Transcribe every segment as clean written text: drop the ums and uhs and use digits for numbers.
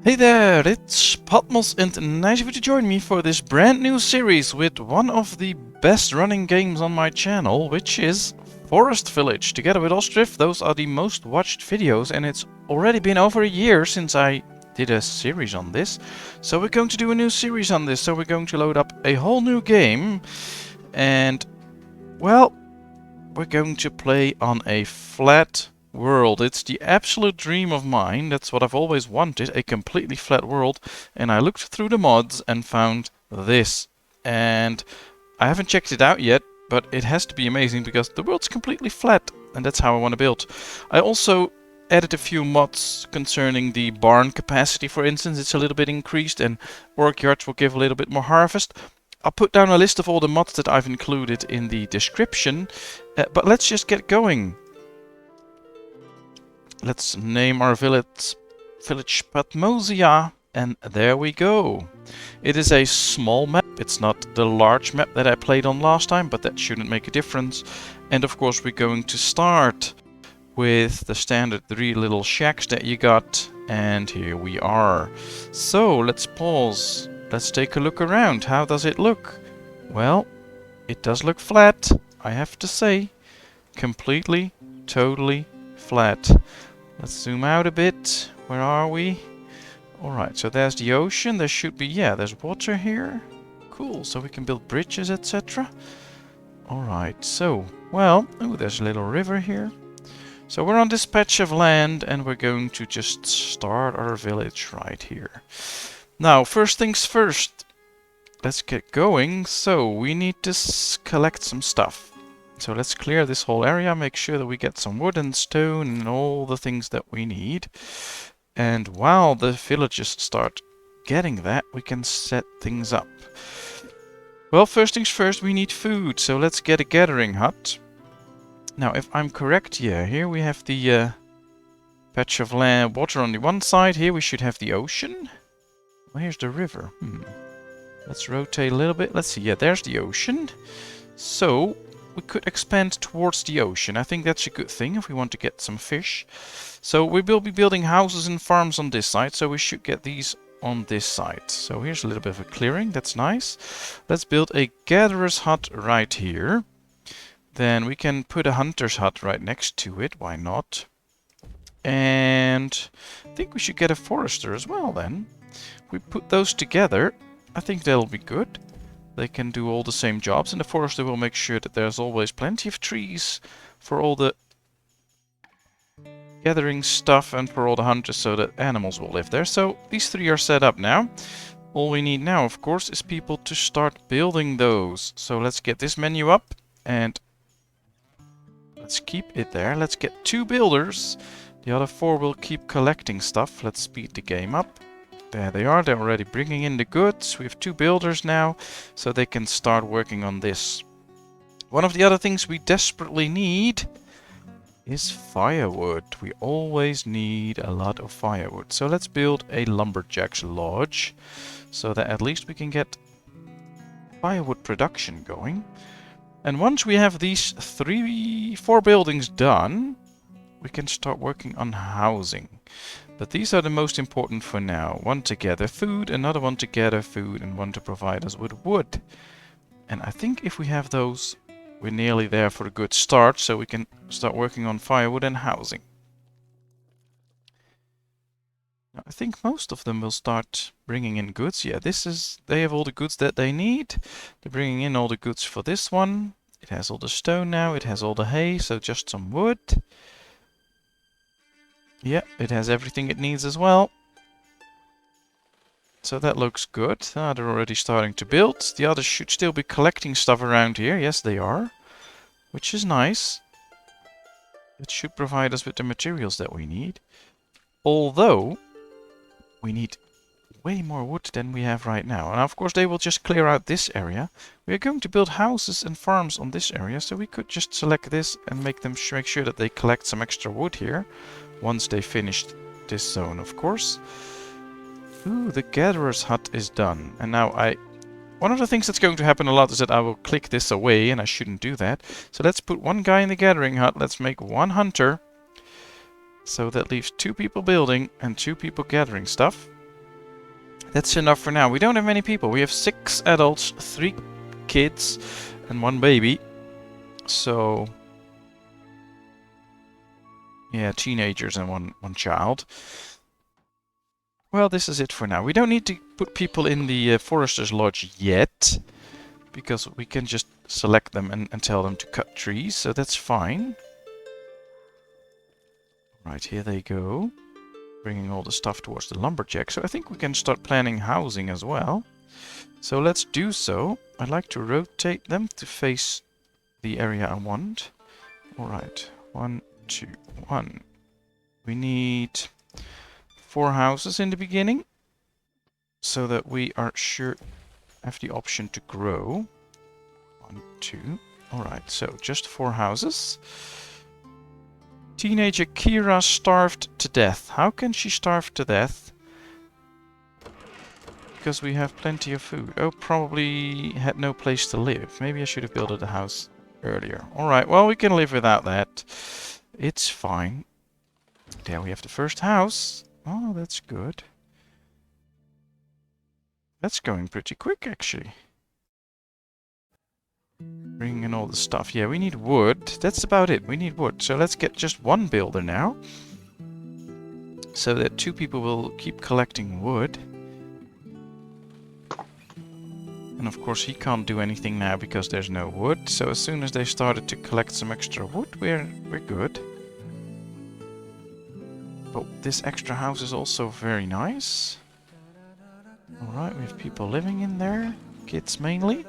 Hey there, it's Patmos and nice of you to join me for this brand new series with one of the best running games on my channel, which is Forest Village. Together with Ostrif, those are the most watched videos, and it's already been over a year since I did a series on this. So we're going to do a new series on this, so we're going to load up a whole new game, and well, we're going to play on a flat world. It's the absolute dream of mine. That's what I've always wanted, a completely flat world. And I looked through the mods and found this. And I haven't checked it out yet, but it has to be amazing because the world's completely flat. And that's how I want to build. I also added a few mods concerning the barn capacity, for instance. It's a little bit increased and work yards will give a little bit more harvest. I'll put down a list of all the mods that I've included in the description. But let's just get going. Let's name our village PatmosIV, and there we go. It is a small map. It's not the large map that I played on last time, but that shouldn't make a difference. And of course we're going to start with the standard 3 little shacks that you got, and here we are. So let's pause. Let's take a look around. How does it look? Well, it does look flat, I have to say. Completely, totally flat. Let's zoom out a bit. Where are we? Alright, so there's the ocean. There should be, yeah, there's water here. Cool, so we can build bridges, etc. Alright, so, well, oh, there's a little river here. So we're on this patch of land and we're going to just start our village right here. Now, first things first. Let's get going. So, we need to collect some stuff. So let's clear this whole area, make sure that we get some wood and stone and all the things that we need. And while the villagers start getting that, we can set things up. Well, first things first, we need food, so let's get a gathering hut. Now, if I'm correct, yeah, here we have the patch of land, water on the one side. Here we should have the ocean. Well, here's the river. Let's rotate a little bit. Let's see, yeah, there's the ocean. So we could expand towards the ocean. I think that's a good thing if we want to get some fish. So we will be building houses and farms on this side, so we should get these on this side. So here's a little bit of a clearing, that's nice. Let's build a gatherer's hut right here. Then we can put a hunter's hut right next to it, why not? And I think we should get a forester as well then. If we put those together, I think that'll be good. They can do all the same jobs, and the forester will make sure that there's always plenty of trees for all the gathering stuff and for all the hunters so that animals will live there. So these three are set up now. All we need now, of course, is people to start building those. So let's get this menu up and let's keep it there. Let's get 2 builders. The other 4 will keep collecting stuff. Let's speed the game up. There they are, they're already bringing in the goods. We have 2 builders now, so they can start working on this. One of the other things we desperately need is firewood. We always need a lot of firewood. So let's build a lumberjack's lodge, so that at least we can get firewood production going. And once we have these 4 buildings done, we can start working on housing. But these are the most important for now. One to gather food, another one to gather food, and one to provide us with wood. And I think if we have those, we're nearly there for a good start, so we can start working on firewood and housing. Now, I think most of them will start bringing in goods. Yeah, they have all the goods that they need. They're bringing in all the goods for this one. It has all the stone now, it has all the hay, so just some wood. Yeah, it has everything it needs as well. So that looks good. They're already starting to build. The others should still be collecting stuff around here. Yes, they are. Which is nice. It should provide us with the materials that we need. Although, we need way more wood than we have right now. And of course they will just clear out this area. We are going to build houses and farms on this area. So we could just select this and make sure that they collect some extra wood here. Once they finished this zone, of course. Ooh, the gatherer's hut is done. And now one of the things that's going to happen a lot is that I will click this away, and I shouldn't do that. So let's put 1 guy in the gathering hut. Let's make 1 hunter. So that leaves 2 people building and 2 people gathering stuff. That's enough for now. We don't have many people. We have 6 adults, 3 kids, and 1 baby. So, yeah, teenagers and one child. Well, this is it for now. We don't need to put people in the Forester's Lodge yet, because we can just select them and tell them to cut trees, so that's fine. Right, here they go. Bringing all the stuff towards the lumberjack. So I think we can start planning housing as well. So let's do so. I'd like to rotate them to face the area I want. Alright, 1, 2, 1. We need 4 houses in the beginning, so that we are sure have the option to grow. 1, 2. Alright, so just 4 houses. Teenager Kira starved to death. How can she starve to death? Because we have plenty of food. Oh, probably had no place to live. Maybe I should have built a house earlier. Alright, well, we can live without that. It's fine. There we have the first house. Oh, that's good. That's going pretty quick, actually. Bringing in all the stuff. Yeah, we need wood. That's about it. We need wood. So let's get just 1 builder now. So that 2 people will keep collecting wood. And of course he can't do anything now because there's no wood. So as soon as they started to collect some extra wood, we're good. But this extra house is also very nice. Alright, we have people living in there. Kids mainly.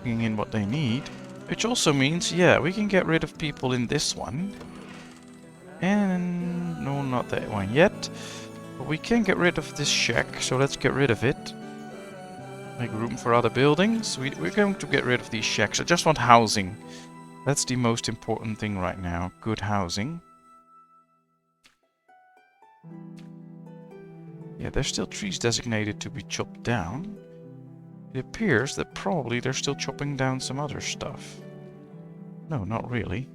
Bringing in what they need. Which also means, yeah, we can get rid of people in this one. And no, not that one yet. But we can get rid of this shack, so let's get rid of it. Make room for other buildings. We're going to get rid of these shacks. I just want housing. That's the most important thing right now. Good housing. Yeah, there's still trees designated to be chopped down. It appears that probably they're still chopping down some other stuff. No, not really.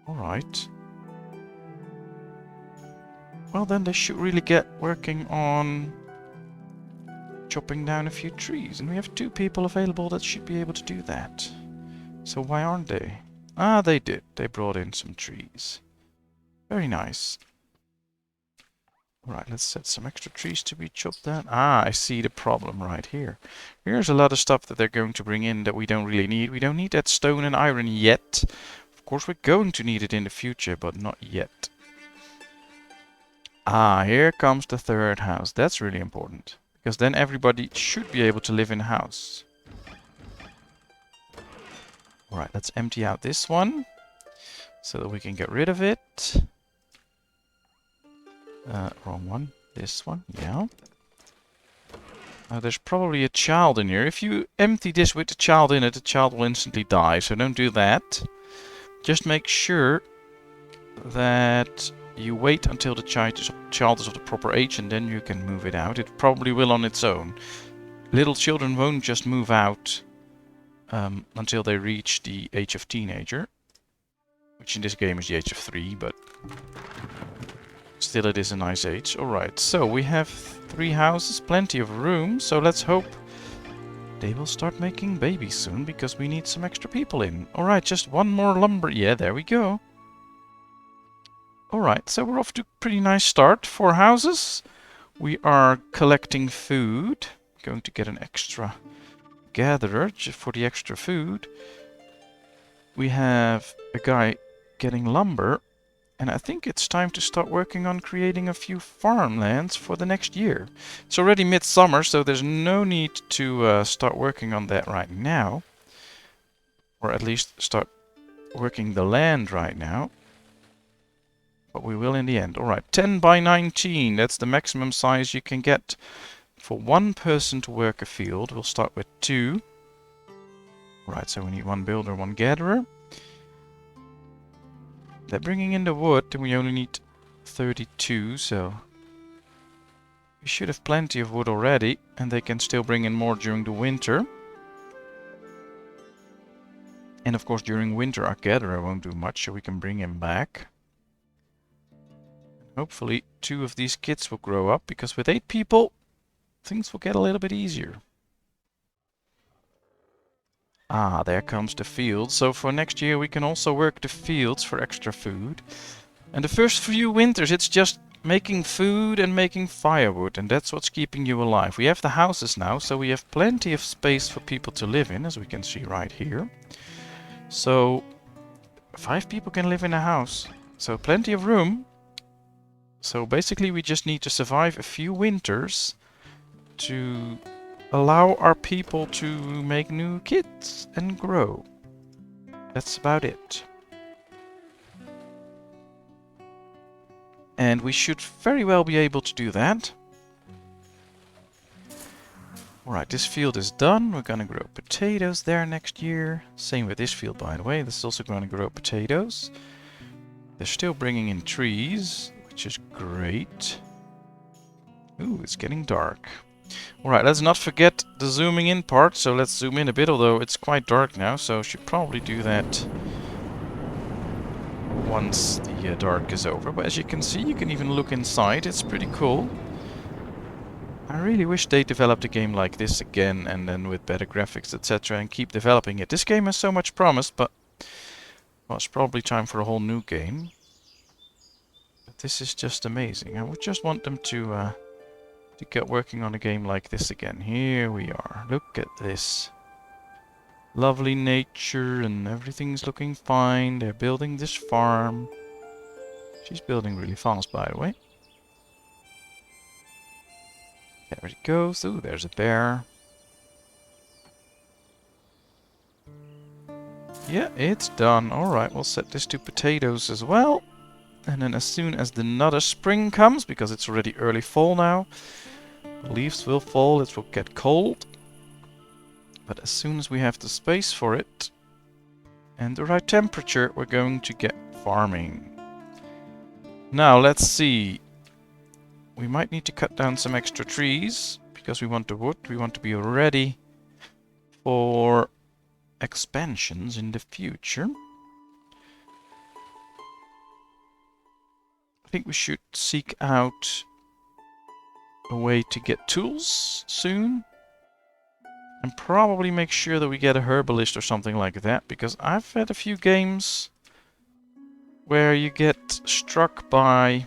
Alright. Well, then they should really get working on chopping down a few trees. And we have 2 people available that should be able to do that. So why aren't they? Ah, they did. They brought in some trees. Very nice. Alright, let's set some extra trees to be chopped down. Ah, I see the problem right here. Here's a lot of stuff that they're going to bring in that we don't really need. We don't need that stone and iron yet. Of course, we're going to need it in the future, but not yet. Ah, here comes the 3rd house. That's really important. Because then everybody should be able to live in a house. Alright, let's empty out this one. So that we can get rid of it. Wrong one. This one, yeah. There's probably a child in here. If you empty this with the child in it, the child will instantly die. So don't do that. Just make sure that you wait until the child is of the proper age and then you can move it out. It probably will on its own. Little children won't just move out until they reach the age of teenager. Which in this game is the age of 3, but still it is a nice age. Alright, so we have 3 houses, plenty of room, so let's hope they will start making babies soon, because we need some extra people in. Alright, just 1 more lumber. Yeah, there we go. Alright, so we're off to a pretty nice start. 4 houses. We are collecting food. Going to get an extra gatherer for the extra food. We have a guy getting lumber. And I think it's time to start working on creating a few farmlands for the next year. It's already midsummer, so there's no need to start working on that right now. Or at least start working the land right now. But we will in the end. Alright, 10 by 19. That's the maximum size you can get for 1 person to work a field. We'll start with 2. Right, so we need 1 builder, 1 gatherer. They're bringing in the wood, and we only need 32, so we should have plenty of wood already, and they can still bring in more during the winter. And of course during winter our gatherer won't do much, so we can bring him back. Hopefully 2 of these kids will grow up, because with 8 people, things will get a little bit easier. Ah, there comes the field. So for next year we can also work the fields for extra food. And the first few winters it's just making food and making firewood, and that's what's keeping you alive. We have the houses now, so we have plenty of space for people to live in, as we can see right here. So 5 people can live in a house, so plenty of room. So basically we just need to survive a few winters to allow our people to make new kids and grow. That's about it. And we should very well be able to do that. Alright, this field is done. We're gonna grow potatoes there next year. Same with this field, by the way. This is also gonna grow potatoes. They're still bringing in trees, which is great. Ooh, it's getting dark. Alright, let's not forget the zooming in part, so let's zoom in a bit, although it's quite dark now, so I should probably do that once the dark is over. But as you can see, you can even look inside. It's pretty cool. I really wish they developed a game like this again, and then with better graphics, etc., and keep developing it. This game has so much promise, but well, it's probably time for a whole new game. But this is just amazing. I would just want them to get working on a game like this again. Here we are. Look at this. Lovely nature and everything's looking fine. They're building this farm. She's building really fast, by the way. There it goes. Ooh, there's a bear. Yeah, it's done. Alright, we'll set this to potatoes as well. And then as soon as another spring comes, because it's already early fall now, leaves will fall, it will get cold. But as soon as we have the space for it and the right temperature, we're going to get farming. Now let's see. We might need to cut down some extra trees because we want the wood. We want to be ready for expansions in the future. I think we should seek out a way to get tools soon. And probably make sure that we get a herbalist or something like that, because I've had a few games where you get struck by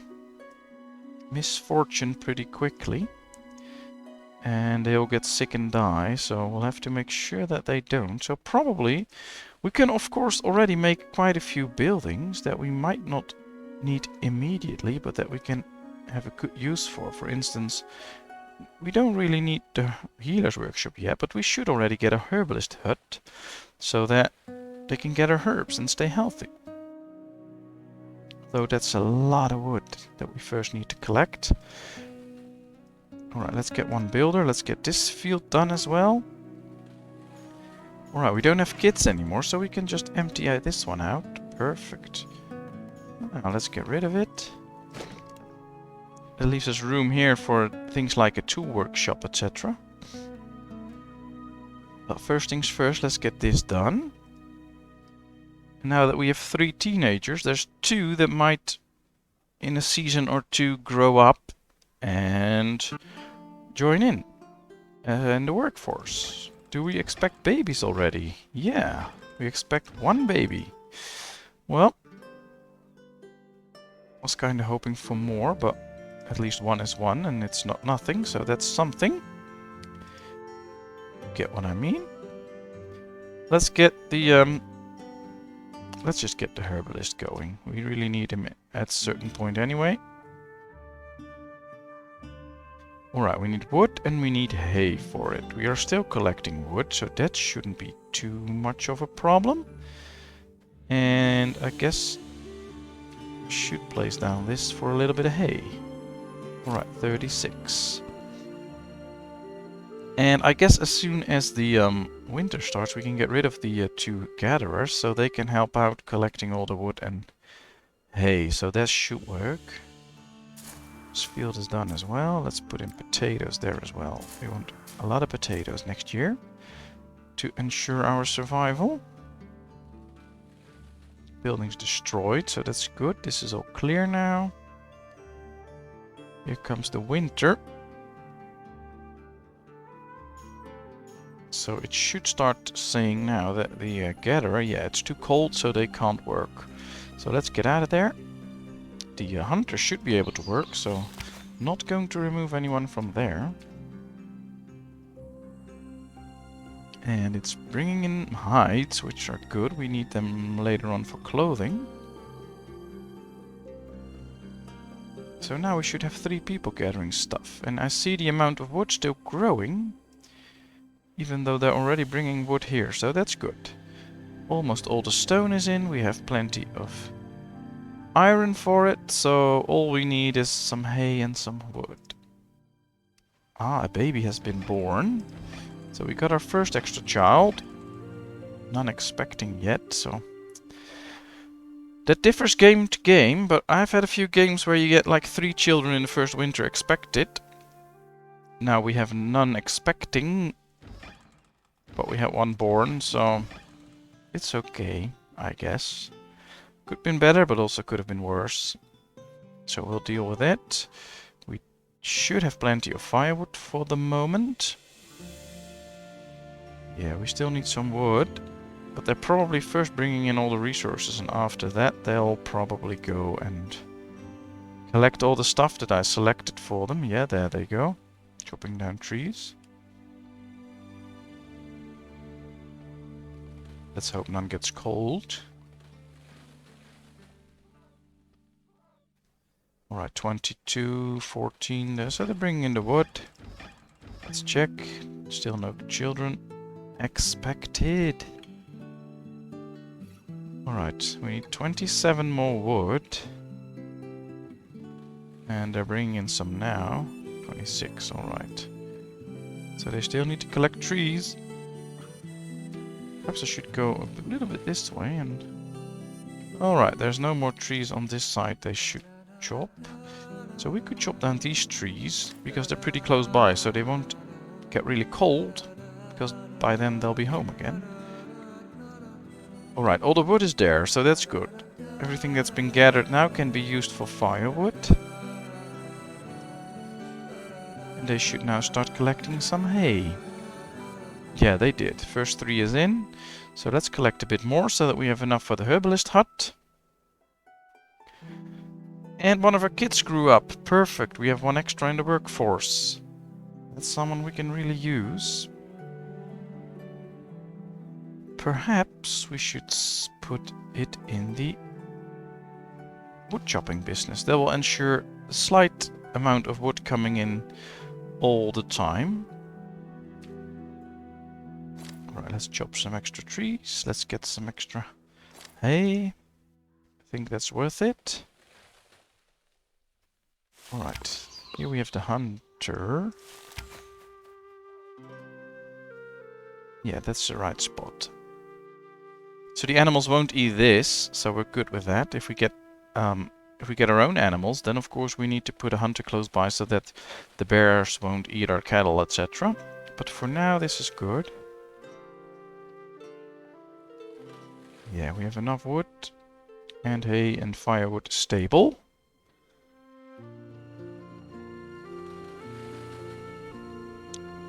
misfortune pretty quickly. And they'll get sick and die, so we'll have to make sure that they don't. So probably we can of course already make quite a few buildings that we might not need immediately, but that we can have a good use for. For instance, we don't really need the healer's workshop yet, but we should already get a herbalist hut so that they can get our herbs and stay healthy. Though that's a lot of wood that we first need to collect. Alright, let's get one builder. Let's get this field done as well. Alright, we don't have kids anymore, so we can just empty out this one out. Perfect. Now let's get rid of it. It leaves us room here for things like a tool workshop, etc. But first things first, let's get this done. Now that we have 3 teenagers, there's 2 that might, in a season or 2, grow up and join in the workforce. Do we expect babies already? Yeah, we expect 1 baby. Well, I was kind of hoping for more, but at least 1 is 1, and it's not nothing, so that's something. Get what I mean? Let's get the let's just get the herbalist going. We really need him at a certain point anyway. Alright, we need wood and we need hay for it. We are still collecting wood, so that shouldn't be too much of a problem. And I guess we should place down this for a little bit of hay. Alright, 36. And I guess as soon as the winter starts, we can get rid of the 2 gatherers, so they can help out collecting all the wood and hay. So that should work. This field is done as well. Let's put in potatoes there as well. We want a lot of potatoes next year to ensure our survival. Building's destroyed, so that's good. This is all clear now. Here comes the winter. So it should start saying now that the gatherer, yeah, it's too cold, so they can't work. So let's get out of there. The hunter should be able to work, so not going to remove anyone from there. And it's bringing in hides, which are good. We need them later on for clothing. So now we should have 3 people gathering stuff. And I see the amount of wood still growing, even though they're already bringing wood here, so that's good. Almost all the stone is in. We have plenty of iron for it, so all we need is some hay and some wood. Ah, a baby has been born. So we got our first extra child. None expecting yet, so... That differs game to game, but I've had a few games where you get like 3 children in the first winter expected. Now we have none expecting, but we had 1 born, so it's okay, I guess. Could have been better, but also could have been worse. So we'll deal with it. We should have plenty of firewood for the moment. Yeah, we still need some wood. But they're probably first bringing in all the resources, and after that they'll probably go and collect all the stuff that I selected for them. Yeah, there they go. Chopping down trees. Let's hope none gets cold. Alright, 22, 14 there. So they're bringing in the wood. Let's check. Still no children expected. Alright, we need 27 more wood. And they're bringing in some now. 26, alright. So they still need to collect trees. Perhaps I should go a little bit this way and... Alright, there's no more trees on this side they should chop. So we could chop down these trees, because they're pretty close by, so they won't get really cold, because by then they'll be home again. Alright, all the wood is there, so that's good. Everything that's been gathered now can be used for firewood. And they should now start collecting some hay. Yeah, they did. First 3 is in. So let's collect a bit more so that we have enough for the herbalist hut. And one of our kids grew up. Perfect. We have 1 extra in the workforce. That's someone we can really use. Perhaps we should put it in the wood chopping business. That will ensure a slight amount of wood coming in all the time. Alright, let's chop some extra trees. Let's get some extra hay. I think that's worth it. Alright, here we have the hunter. Yeah, that's the right spot. So the animals won't eat this, so we're good with that. If we get our own animals, then of course we need to put a hunter close by so that the bears won't eat our cattle, etc. But for now, this is good. Yeah, we have enough wood and hay and firewood stable.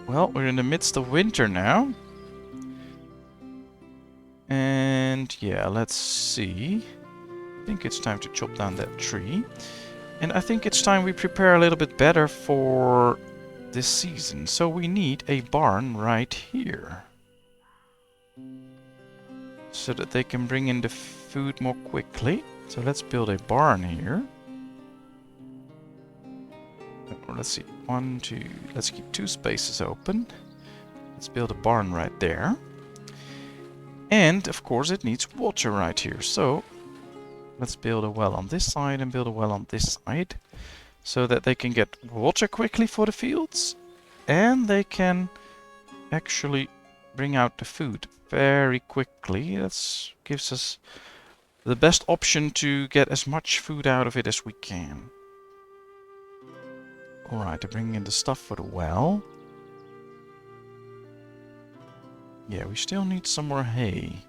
Well, we're in the midst of winter now. And yeah, let's see. I think it's time to chop down that tree. And I think it's time we prepare a little bit better for this season. So we need a barn right here. So that they can bring in the food more quickly. So let's build a barn here. Let's see, 1, 2, let's keep 2 spaces open. Let's build a barn right there. And, of course, it needs water right here. So, let's build a well on this side and build a well on this side. So that they can get water quickly for the fields. And they can actually bring out the food very quickly. That gives us the best option to get as much food out of it as we can. Alright, they're bringing in the stuff for the well. Yeah, we still need some more hay.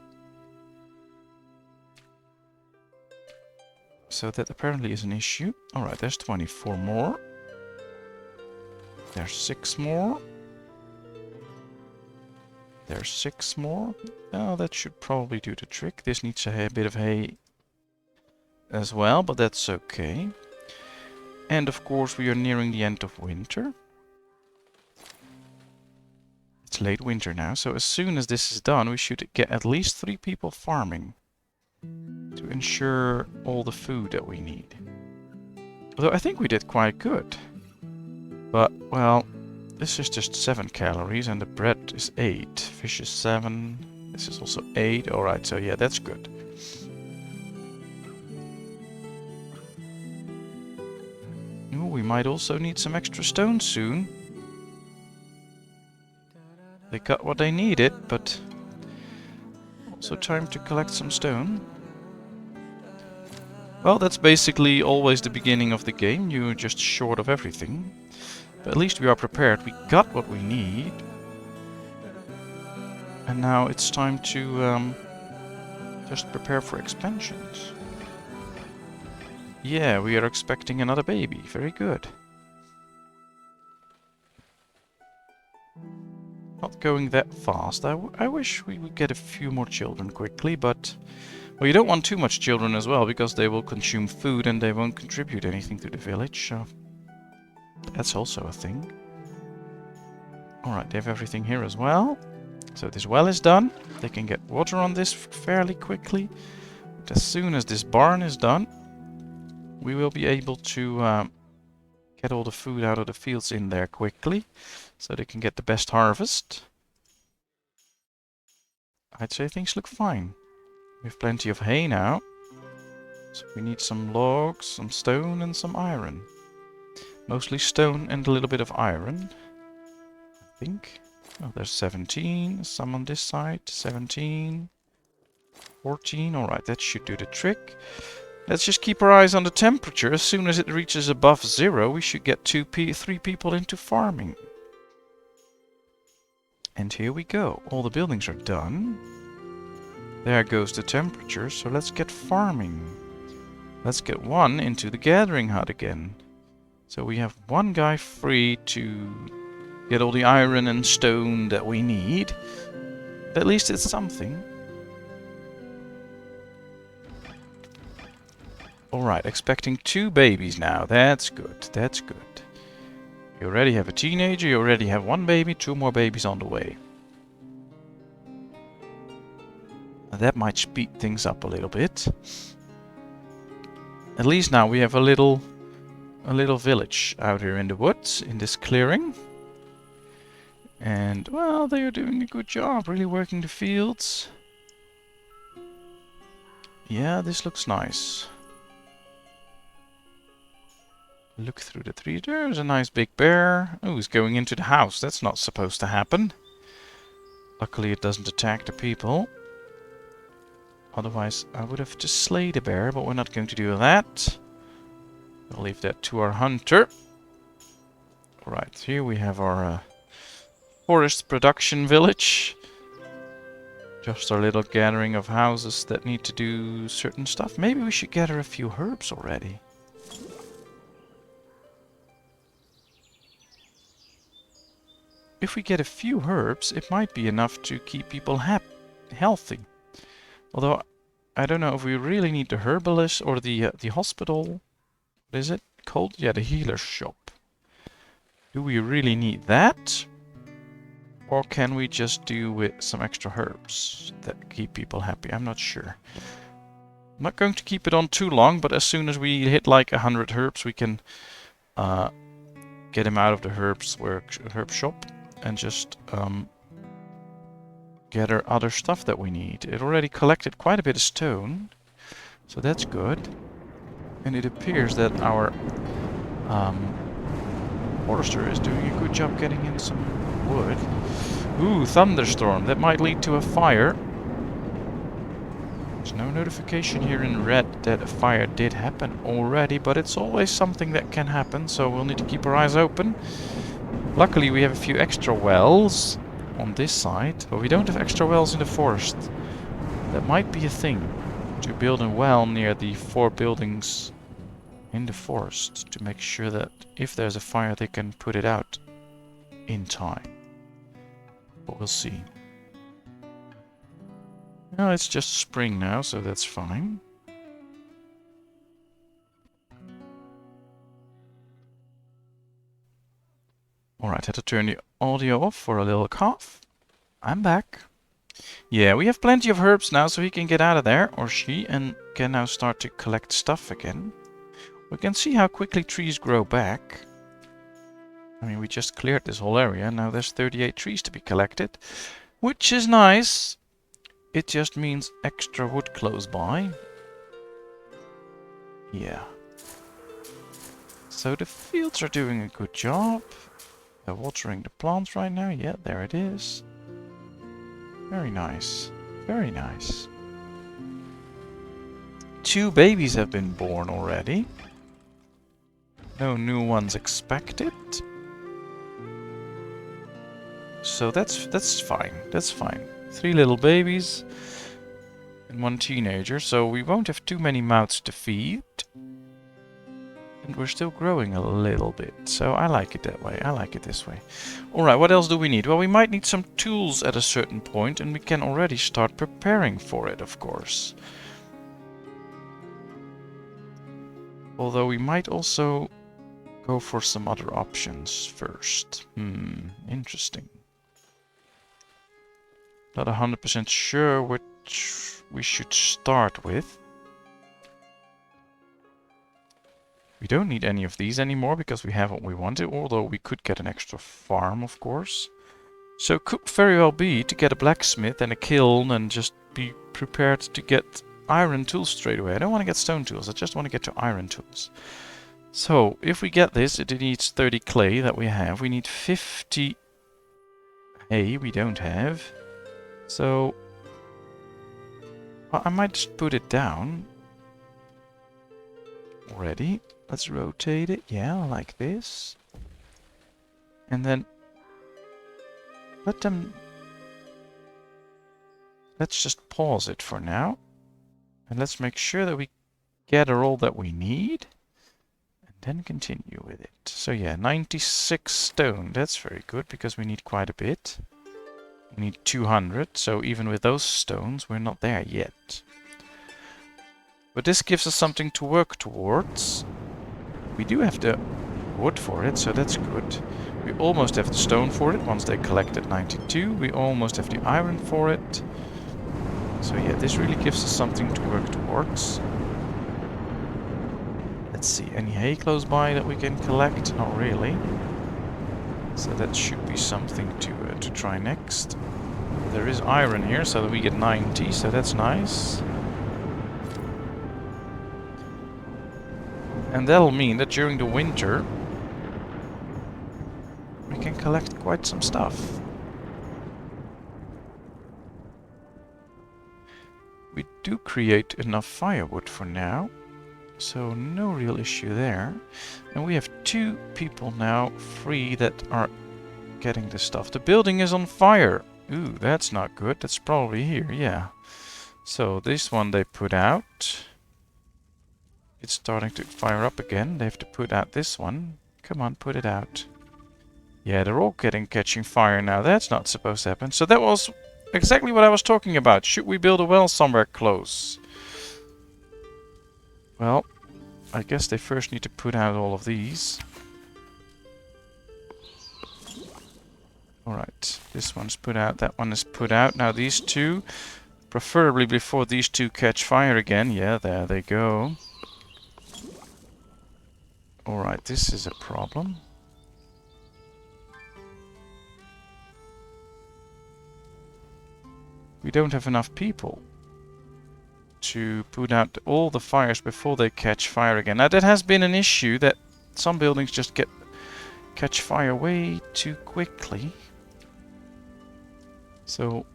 So that apparently is an issue. Alright, there's 24 more. There's 6 more. There's 6 more. Oh, that should probably do the trick. This needs a bit of hay as well, but that's okay. And of course we are nearing the end of winter. It's late winter now, so as soon as this is done, we should get at least 3 people farming to ensure all the food that we need. Although I think we did quite good. But, well, this is just 7 calories and the bread is 8. Fish is 7. This is also 8. Alright, so yeah, that's good. Ooh, we might also need some extra stone soon. They got what they needed, but also time to collect some stone. Well, that's basically always the beginning of the game. You're just short of everything. But at least we are prepared. We got what we need. And now it's time to just prepare for expansions. Yeah, we are expecting another baby. Very good. Not going that fast. I wish we would get a few more children quickly, but... Well, you don't want too much children as well, because they will consume food and they won't contribute anything to the village, so... That's also a thing. Alright, they have everything here as well. So this well is done. They can get water on this fairly quickly. But as soon as this barn is done, we will be able to get all the food out of the fields in there quickly, so they can get the best harvest. I'd say things look fine. We have plenty of hay now. So we need some logs, some stone and some iron. Mostly stone and a little bit of iron, I think. Oh, there's 17. Some on this side. 17. 14. Alright, that should do the trick. Let's just keep our eyes on the temperature. As soon as it reaches above 0, we should get 3 people into farming. And here we go. All the buildings are done. There goes the temperature, so let's get farming. Let's get 1 into the gathering hut again. So we have 1 guy free to get all the iron and stone that we need. At least it's something. Alright, expecting 2 babies now. That's good, that's good. You already have a teenager, you already have 1 baby, 2 more babies on the way. Now that might speed things up a little bit. At least now we have a little village out here in the woods, in this clearing. And, well, they are doing a good job, really working the fields. Yeah, this looks nice. Look through the tree. There's a nice big bear. Oh, he's going into the house. That's not supposed to happen. Luckily it doesn't attack the people. Otherwise I would have just slayed the bear, but we're not going to do that. We'll leave that to our hunter. Alright, here we have our forest production village. Just our little gathering of houses that need to do certain stuff. Maybe we should gather a few herbs already. If we get a few herbs, it might be enough to keep people healthy. Although, I don't know if we really need the herbalist or the hospital. What is it called? Yeah, the healer's shop. Do we really need that? Or can we just do with some extra herbs that keep people happy? I'm not sure. I'm not going to keep it on too long, but as soon as we hit like 100 herbs, we can get him out of the herb shop and just gather other stuff that we need. It already collected quite a bit of stone, so that's good. And it appears that our forester is doing a good job getting in some wood. Ooh, thunderstorm. That might lead to a fire. There's no notification here in red that a fire did happen already, but it's always something that can happen, so we'll need to keep our eyes open. Luckily we have a few extra wells on this side, but we don't have extra wells in the forest. That might be a thing, to build a well near the 4 buildings in the forest, to make sure that if there's a fire they can put it out in time. But we'll see. No, it's just spring now, so that's fine. Alright, had to turn the audio off for a little cough. I'm back. Yeah, we have plenty of herbs now, so he can get out of there, or she, and can now start to collect stuff again. We can see how quickly trees grow back. I mean, we just cleared this whole area, now there's 38 trees to be collected, which is nice. It just means extra wood close by. Yeah. So the fields are doing a good job. They're watering the plants right now. Yeah, there it is. Very nice. Very nice. 2 babies have been born already. No new ones expected. So that's fine. That's fine. 3 little babies and 1 teenager. So we won't have too many mouths to feed. And we're still growing a little bit. So I like it that way. I like it this way. Alright, what else do we need? Well, we might need some tools at a certain point, and we can already start preparing for it, of course. Although we might also go for some other options first. Interesting. Not 100% sure which we should start with. We don't need any of these anymore because we have what we wanted, although we could get an extra farm, of course. So could very well be to get a blacksmith and a kiln and just be prepared to get iron tools straight away. I don't want to get stone tools, I just want to get to iron tools. So if we get this, it needs 30 clay that we have. We need 50 hay we don't have. So well, I might just put it down already. Let's rotate it, yeah, like this. And then let's just pause it for now. And let's make sure that we gather all that we need. And then continue with it. So yeah, 96 stone, that's very good because we need quite a bit. We need 200, so even with those stones, we're not there yet. But this gives us something to work towards. We do have the wood for it, so that's good. We almost have the stone for it once they collect at 92. We almost have the iron for it. So yeah, this really gives us something to work towards. Let's see, any hay close by that we can collect? Not really. So that should be something to try next. There is iron here, so that we get 90, so that's nice. And that'll mean that during the winter we can collect quite some stuff. We do create enough firewood for now, so no real issue there. And we have 2 people now free that are getting the stuff. The building is on fire. Ooh, that's not good. That's probably here, yeah. So this one they put out. It's starting to fire up again. They have to put out this one. Come on, put it out. Yeah, they're all catching fire now. That's not supposed to happen. So that was exactly what I was talking about. Should we build a well somewhere close? Well, I guess they first need to put out all of these. Alright, this one's put out, that one is put out. Now these 2, preferably before these 2 catch fire again. Yeah, there they go. Alright, this is a problem. We don't have enough people to put out all the fires before they catch fire again. Now that has been an issue, that some buildings just catch fire way too quickly. So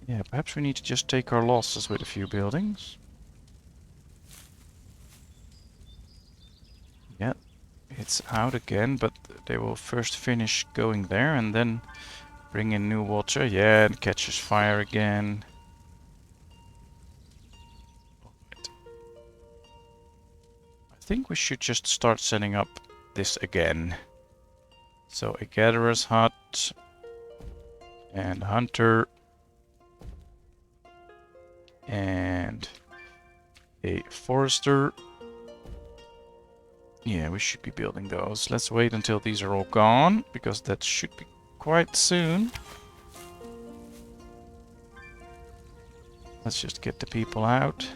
yeah, perhaps we need to just take our losses with a few buildings. Yeah, it's out again, but they will first finish going there and then bring in new water. Yeah, it catches fire again. I think we should just start setting up this again. So a gatherer's hut and a hunter and a forester. Yeah, we should be building those. Let's wait until these are all gone, because that should be quite soon. Let's just get the people out.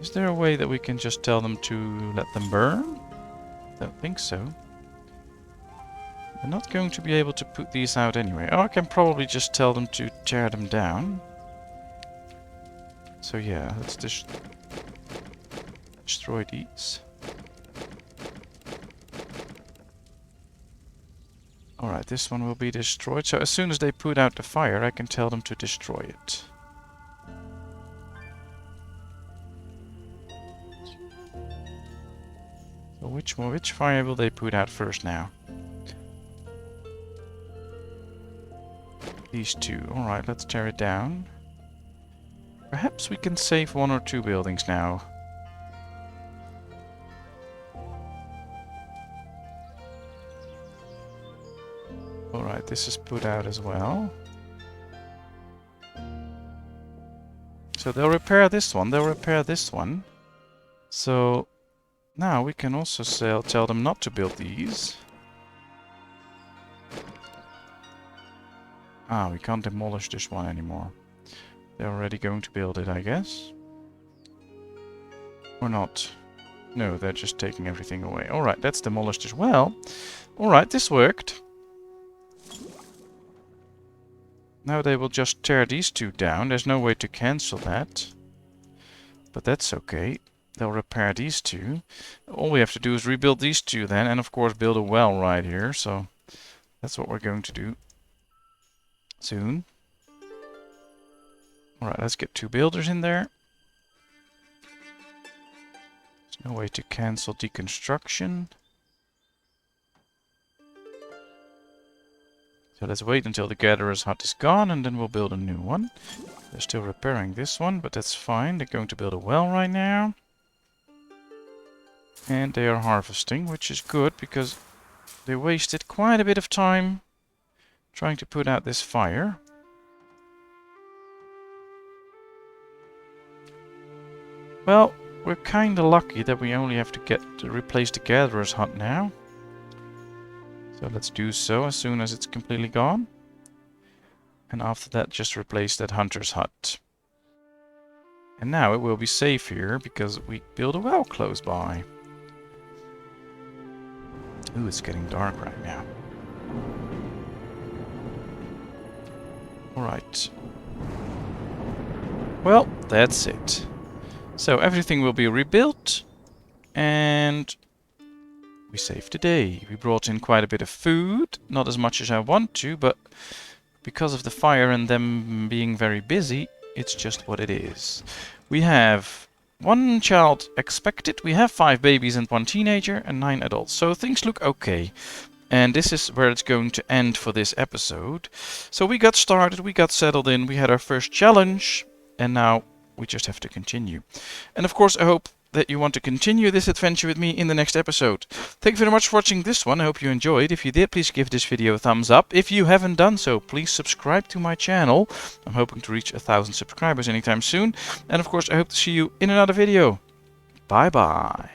Is there a way that we can just tell them to let them burn? Don't think so. We're not going to be able to put these out anyway. Oh, I can probably just tell them to tear them down. So yeah, let's just destroy these. Alright, this one will be destroyed. So as soon as they put out the fire, I can tell them to destroy it. So which fire will they put out first now? These two. Alright, let's tear it down. Perhaps we can save 1 or 2 buildings now. Alright, this is put out as well. So they'll repair this one, they'll repair this one. So now we can also tell them not to build these. Ah, we can't demolish this one anymore. They're already going to build it, I guess. Or not. No, they're just taking everything away. Alright, that's demolished as well. Alright, this worked. Now they will just tear these 2 down. There's no way to cancel that. But that's okay. They'll repair these 2. All we have to do is rebuild these 2 then. And of course build a well right here. So that's what we're going to do soon. Alright, let's get 2 builders in there. There's no way to cancel deconstruction. So let's wait until the gatherer's hut is gone and then we'll build a new one. They're still repairing this one, but that's fine. They're going to build a well right now. And they are harvesting, which is good because they wasted quite a bit of time trying to put out this fire. Well, we're kinda lucky that we only have to replace the gatherer's hut now. So let's do so as soon as it's completely gone. And after that, just replace that hunter's hut. And now it will be safe here because we build a well close by. Ooh, it's getting dark right now. Alright. Well, that's it. So everything will be rebuilt. And we saved the day. We brought in quite a bit of food. Not as much as I want to, but because of the fire and them being very busy, it's just what it is. We have 1 child expected. We have 5 babies and 1 teenager and 9 adults. So things look okay. And this is where it's going to end for this episode. So we got started, we got settled in, we had our first challenge, and now we just have to continue. And of course I hope that you want to continue this adventure with me in the next episode. Thank you very much for watching this one. I hope you enjoyed. If you did, please give this video a thumbs up. If you haven't done so, please subscribe to my channel. I'm hoping to reach 1,000 subscribers anytime soon. And of course, I hope to see you in another video. Bye bye.